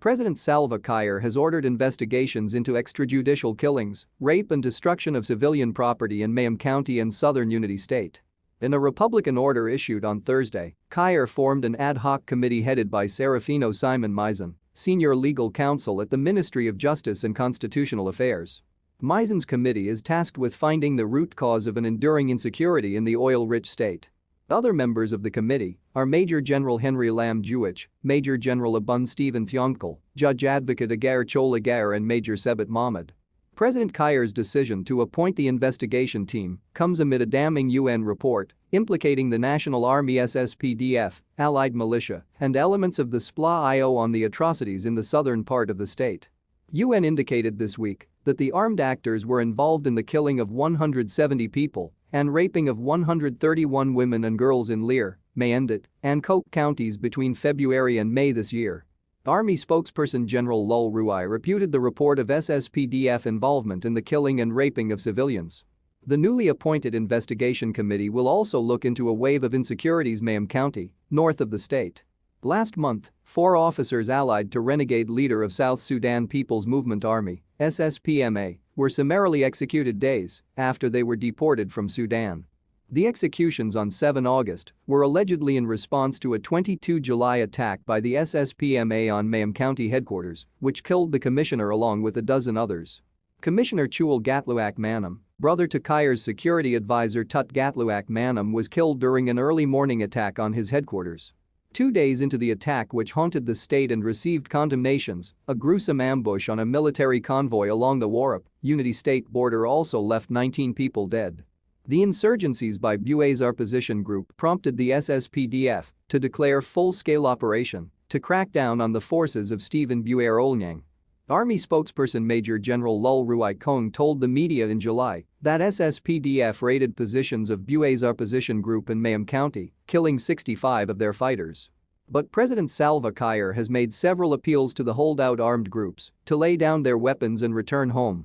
President Salva Kiir has ordered investigations into extrajudicial killings, rape and destruction of civilian property in Mayam County and southern Unity State. In a Republican order issued on Thursday, Kiir formed an ad hoc committee headed by Serafino Simon Mizan, senior legal counsel at the Ministry of Justice and Constitutional Affairs. Mizan's committee is tasked with finding the root cause of an enduring insecurity in the oil-rich state. Other members of the committee are Major General Henry Lam Jewish, Major General Abun Stephen Thionkel, Judge Advocate Agar Chol Agar and Major Sebit Mahmoud. President Kiir's decision to appoint the investigation team comes amid a damning UN report implicating the National Army SSPDF, allied militia, and elements of the SPLA-IO on the atrocities in the southern part of the state. UN indicated this week that the armed actors were involved in the killing of 170 people and raping of 131 women and girls in Lear, Mayendit, and Coke counties between February and May this year. Army spokesperson General Lul Ruai reputed the report of SSPDF involvement in the killing and raping of civilians. The newly appointed investigation committee will also look into a wave of insecurities in Mayam County, north of the state. Last month, 4 officers allied to renegade leader of South Sudan People's Movement Army, SSPMA, were summarily executed days after they were deported from Sudan. The executions on 7 August were allegedly in response to a 22 July attack by the SSPMA on Mayam County headquarters, which killed the commissioner along with a dozen others. Commissioner Chul Gatluak Manam, brother to Kiir's security advisor Tut Gatluak Manam, was killed during an early morning attack on his headquarters. 2 days into the attack, which haunted the state and received condemnations, a gruesome ambush on a military convoy along the Warrap, Unity State border also left 19 people dead. The insurgencies by Bue's opposition group prompted the SSPDF to declare full-scale operation to crack down on the forces of Stephen Bue Olnyang. Army spokesperson Major General Lul Ruai Kong told the media in July that SSPDF raided positions of Bue's opposition group in Mayam County, killing 65 of their fighters. But President Salva Kiir has made several appeals to the holdout armed groups to lay down their weapons and return home.